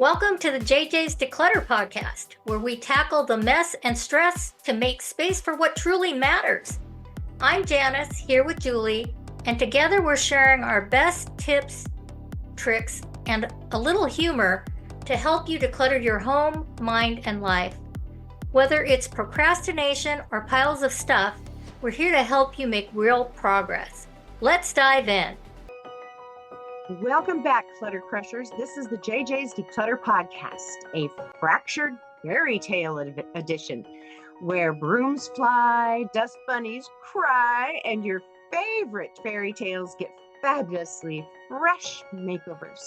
Welcome to the JJ's Declutter podcast, where we tackle the mess and stress to make space for what truly matters. I'm Janis, here with Julie, and together we're sharing our best tips, tricks, and a little humor to help you declutter your home, mind, and life. Whether it's procrastination or piles of stuff, we're here to help you make real progress. Let's dive in. Welcome back, Clutter Crushers. This is the JJ's Declutter podcast, a fractured fairy tale edition where brooms fly, dust bunnies cry, and your favorite fairy tales get fabulously fresh makeovers.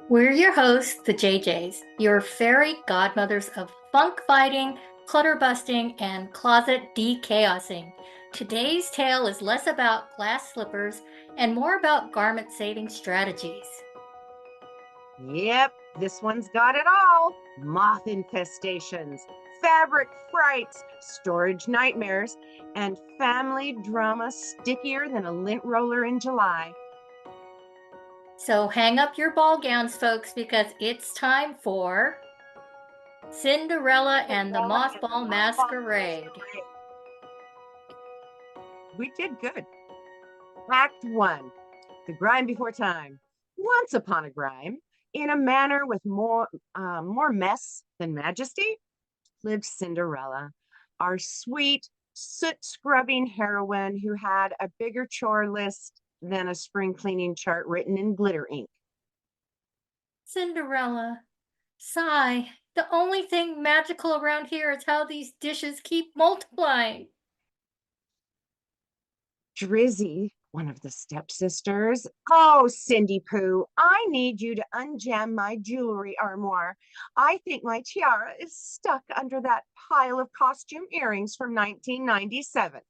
We're your hosts, the JJs, your fairy godmothers of funk fighting, clutter busting, and closet de-chaosing. Today's tale is less about glass slippers and more about garment saving strategies. Yep, this one's got it all. Moth infestations, fabric frights, storage nightmares, and family drama stickier than a lint roller in July. So hang up your ball gowns, folks, because it's time for Cinderella and the Mothball Masquerade. We did good. Act 1, the grime before time. Once upon a grime, in a manor with more mess than majesty, lived Cinderella, our sweet, soot-scrubbing heroine who had a bigger chore list than a spring cleaning chart written in glitter ink. Cinderella, sigh. The only thing magical around here is how these dishes keep multiplying. Drizzy, one of the stepsisters. Oh, Cindy Pooh, I need you to unjam my jewelry armoire. I think my tiara is stuck under that pile of costume earrings from 1997.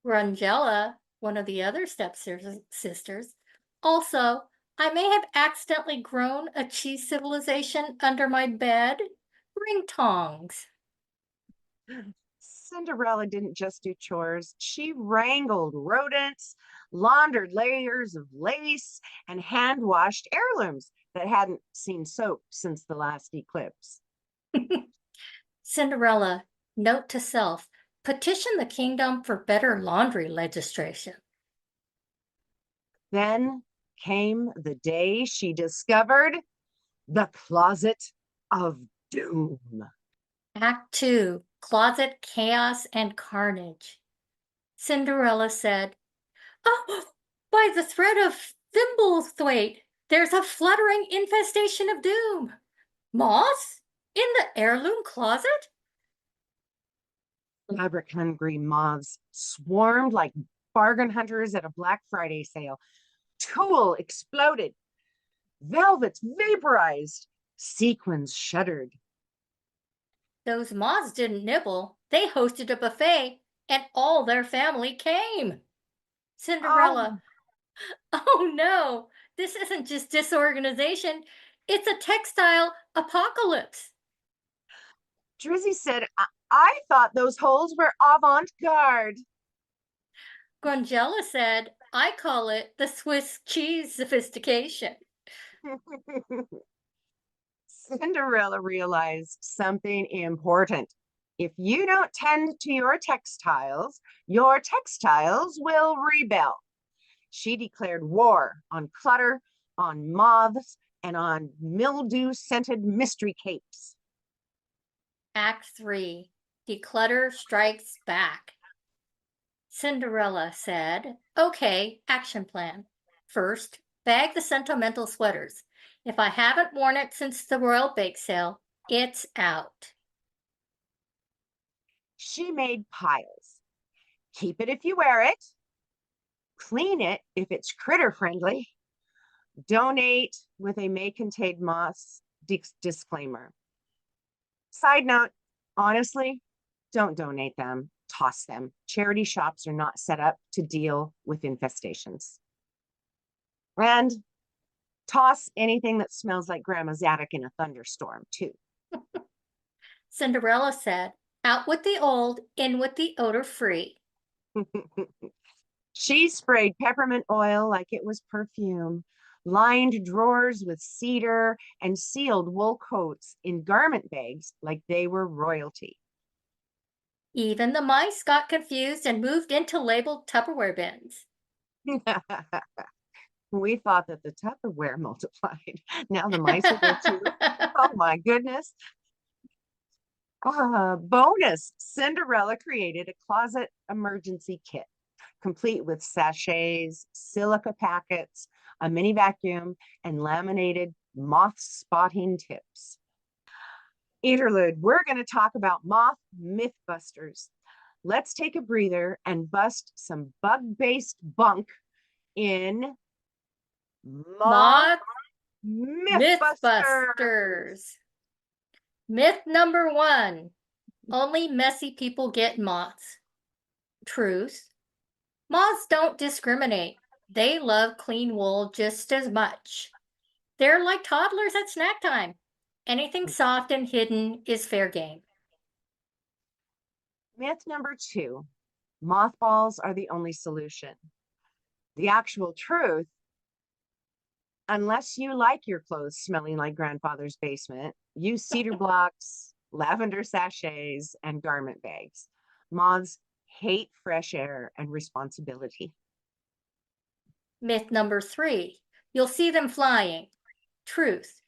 Grungella, one of the other stepsisters. Also, I may have accidentally grown a cheese civilization under my bed. Bring tongs. Cinderella didn't just do chores. She wrangled rodents, laundered layers of lace, and hand-washed heirlooms that hadn't seen soap since the last eclipse. Cinderella, note to self, petition the kingdom for better laundry legislation. Then came the day she discovered the closet of doom. Act 2, Closet Chaos and Carnage. Cinderella said, "Oh, by the thread of Thimblethwaite, there's a fluttering infestation of doom. Moths? In the heirloom closet?" Fabric-hungry moths swarmed like bargain hunters at a Black Friday sale. Tulle exploded. Velvets vaporized. Sequins shuddered. Those moths didn't nibble. They hosted a buffet, and all their family came. Cinderella, oh no, this isn't just disorganization. It's a textile apocalypse. Drizzy said, I thought those holes were avant-garde. Grungella said, I call it the Swiss cheese sophistication. Cinderella realized something important. If you don't tend to your textiles will rebel. She declared war on clutter, on moths, and on mildew-scented mystery capes. Act 3, Declutter Strikes Back. Cinderella said, okay, action plan. First, bag the sentimental sweaters. If I haven't worn it since the Royal Bake Sale, it's out. She made piles. Keep it if you wear it. Clean it if it's critter friendly. Donate with a may contain moths disclaimer. Side note, honestly, don't donate them, toss them. Charity shops are not set up to deal with infestations. And toss anything that smells like grandma's attic in a thunderstorm, too. Cinderella said, out with the old, in with the odor-free. She sprayed peppermint oil like it was perfume, lined drawers with cedar, and sealed wool coats in garment bags like they were royalty. Even the mice got confused and moved into labeled Tupperware bins. We thought that the Tupperware multiplied. Now the mice are there too. Oh my goodness. Bonus, Cinderella created a closet emergency kit, complete with sachets, silica packets, a mini vacuum, and laminated moth spotting tips. Interlude, we're going to talk about moth mythbusters. Let's take a breather and bust some bug-based bunk in moth Moth mythbusters. Mythbusters. Myth number 1. Only messy people get moths. Truth. Moths don't discriminate. They love clean wool just as much. They're like toddlers at snack time. Anything soft and hidden is fair game. Myth number 2, mothballs are the only solution. The actual truth, unless you like your clothes smelling like grandfather's basement, use cedar blocks, lavender sachets, and garment bags. Moths hate fresh air and responsibility. Myth number 3. You'll see them flying. Truth.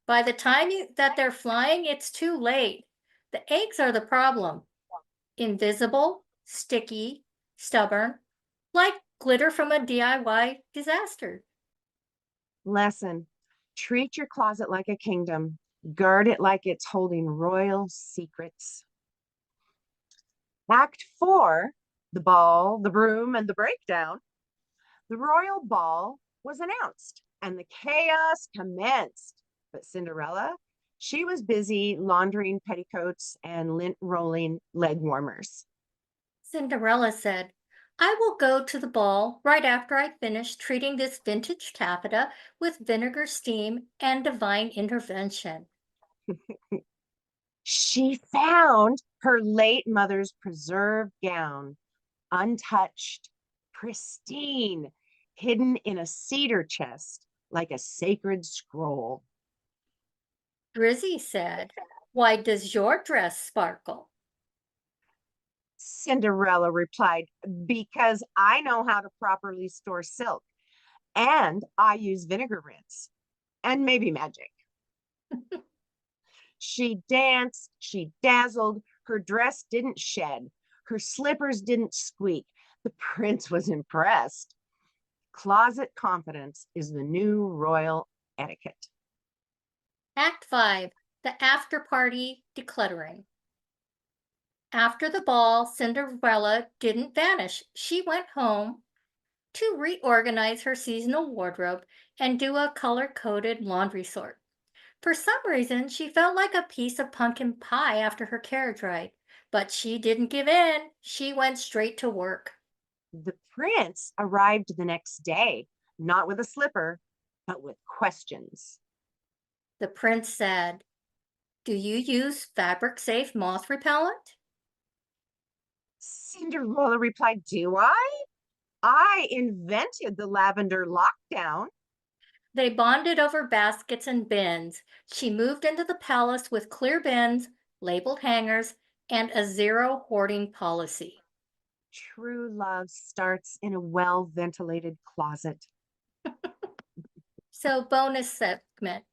By the time that they're flying, it's too late. The eggs are the problem. Invisible, sticky, stubborn, like glitter from a DIY disaster. Lesson, treat your closet like a kingdom. Guard it like it's holding royal secrets. Act 4, the ball, the broom, and the breakdown. The royal ball was announced and the chaos commenced. But Cinderella, she was busy laundering petticoats and lint rolling leg warmers. Cinderella said, I will go to the ball right after I finish treating this vintage taffeta with vinegar steam and divine intervention. She found her late mother's preserved gown, untouched, pristine, hidden in a cedar chest like a sacred scroll. Grizzy said, why does your dress sparkle? Cinderella replied, because I know how to properly store silk and I use vinegar rinse and maybe magic. She danced, she dazzled, her dress didn't shed, her slippers didn't squeak. The prince was impressed. Closet confidence is the new royal etiquette. Act 5, the after party decluttering. After the ball, Cinderella didn't vanish. She went home to reorganize her seasonal wardrobe and do a color-coded laundry sort. For some reason, she felt like a piece of pumpkin pie after her carriage ride, but she didn't give in. She went straight to work. The prince arrived the next day, not with a slipper, but with questions. The prince said, do you use fabric-safe moth repellent? Cinderella replied, do I? I invented the lavender lockdown. They bonded over baskets and bins. She moved into the palace with clear bins, labeled hangers, and a zero hoarding policy. True love starts in a well-ventilated closet. So, bonus segment.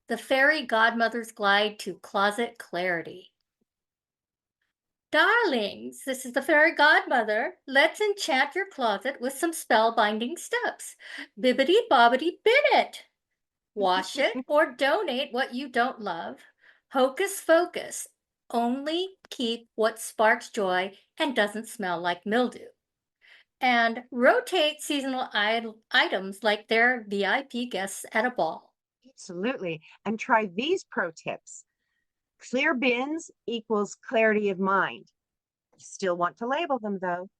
The Fairy Godmother's Guide to Closet Clarity. Darlings, this is the Fairy Godmother. Let's enchant your closet with some spellbinding steps. Bibbidi bobbidi bin it. Wash it or donate what you don't love. Hocus focus. Only keep what sparks joy and doesn't smell like mildew. And rotate seasonal items like they're VIP guests at a ball. Absolutely. And try these pro tips. Clear bins equals clarity of mind. You still want to label them though.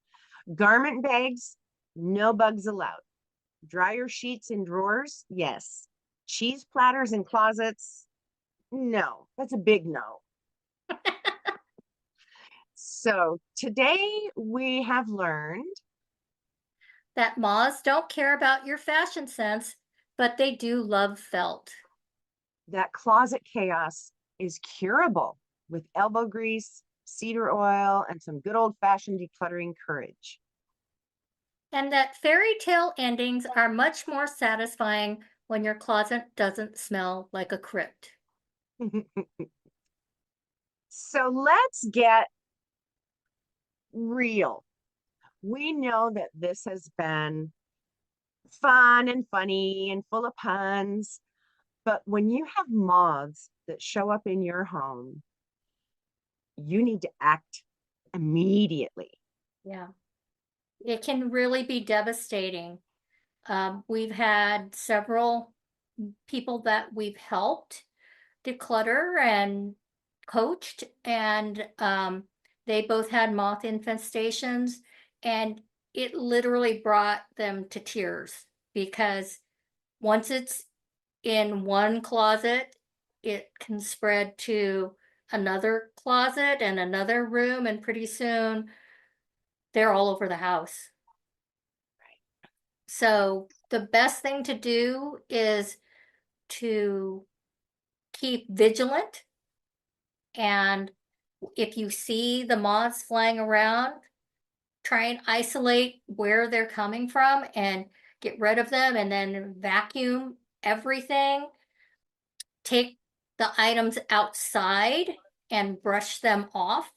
Garment bags, no bugs allowed. Dryer sheets in drawers, yes. Cheese platters in closets, no. That's a big no. So today we have learned that moths don't care about your fashion sense, but they do love felt. That closet chaos is curable with elbow grease, cedar oil, and some good old-fashioned decluttering courage. And that fairy tale endings are much more satisfying when your closet doesn't smell like a crypt. So let's get real. We know that this has been fun and funny and full of puns, but when you have moths that show up in your home, you need to act immediately. Yeah, it can really be devastating. We've had several people that we've helped declutter and coached, and they both had moth infestations, and it literally brought them to tears because once it's in one closet, it can spread to another closet and another room, and pretty soon they're all over the house. So the best thing to do is to keep vigilant, and if you see the moths flying around, try and isolate where they're coming from and get rid of them, and then vacuum everything. Take the items outside and brush them off,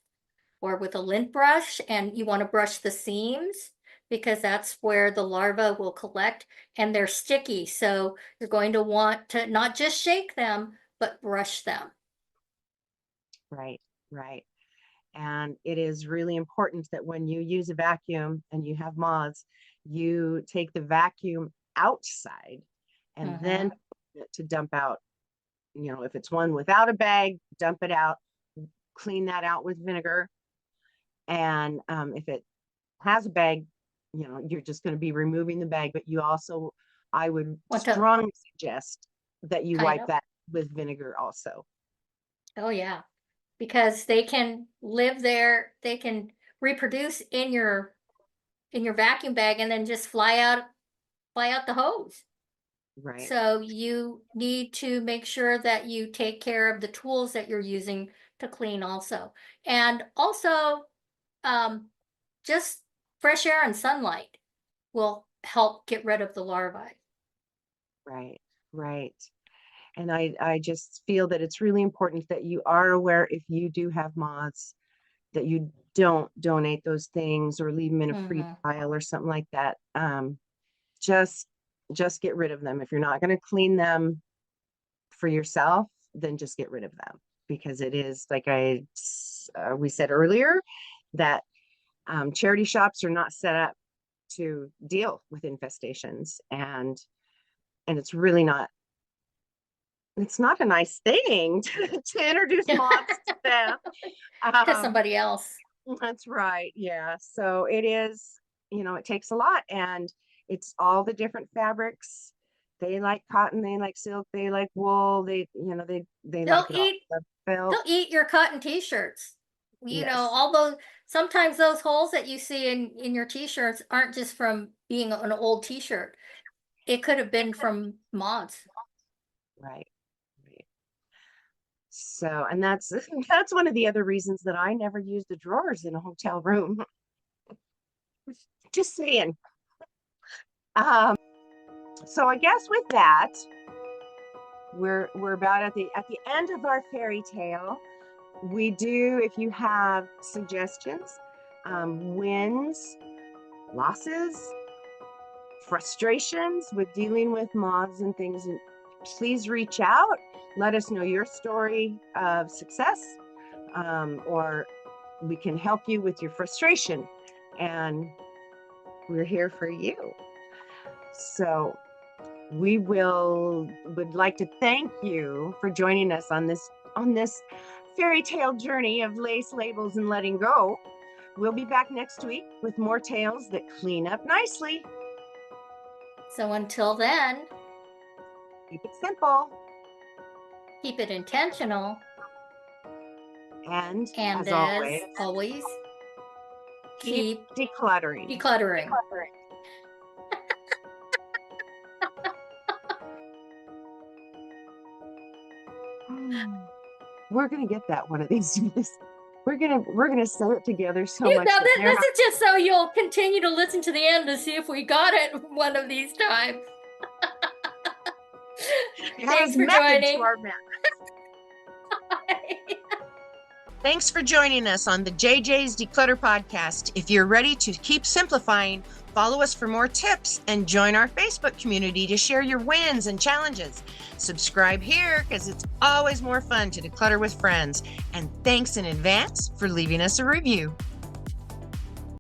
or with a lint brush, and you want to brush the seams because that's where the larvae will collect, and they're sticky. So you're going to want to not just shake them, but brush them. Right, right. And it is really important that when you use a vacuum and you have moths, you take the vacuum outside and then to dump out, if it's one without a bag, dump it out, clean that out with vinegar. And if it has a bag, you're just going to be removing the bag, but I would strongly suggest that you wipe that with vinegar also. Oh yeah, because they can live there, they can reproduce in your vacuum bag and then just fly out the hose. Right. So you need to make sure that you take care of the tools that you're using to clean also. And also, just fresh air and sunlight will help get rid of the larvae. Right, right. And I just feel that it's really important that you are aware if you do have moths, that you don't donate those things or leave them in a free pile or something like that. Just get rid of them. If you're not going to clean them for yourself, then just get rid of them, because it is like we said earlier that charity shops are not set up to deal with infestations, and it's really not. It's not a nice thing to introduce moths to them. To somebody else. That's right. Yeah. So it is, it takes a lot, and it's all the different fabrics. They like cotton, they like silk, they like wool, they like it all. They'll eat your cotton t-shirts. Yes. All those, sometimes those holes that you see in your t-shirts aren't just from being an old t-shirt. It could have been from moths. Right. So, and that's that's one of the other reasons that I never use the drawers in a hotel room. Just saying. So I guess with that, we're about at the end of our fairy tale. We do, if you have suggestions, wins, losses, frustrations with dealing with moths and things, please reach out. Let us know your story of success, or we can help you with your frustration, and we're here for you. So we would like to thank you for joining us on this fairy tale journey of lace, labels, and letting go. We'll be back next week with more tales that clean up nicely. So until then, keep it simple, keep it intentional, and as always, keep decluttering. We're gonna get that one of these days. We're gonna sew it together so Yeah, much. now that this, they're this is just so you'll continue to listen to the end to see if we got it one of these times. Thanks for joining. Thanks for joining us on the JJ's Declutter podcast. If you're ready to keep simplifying, follow us for more tips and join our Facebook community to share your wins and challenges. Subscribe here because it's always more fun to declutter with friends. And thanks in advance for leaving us a review.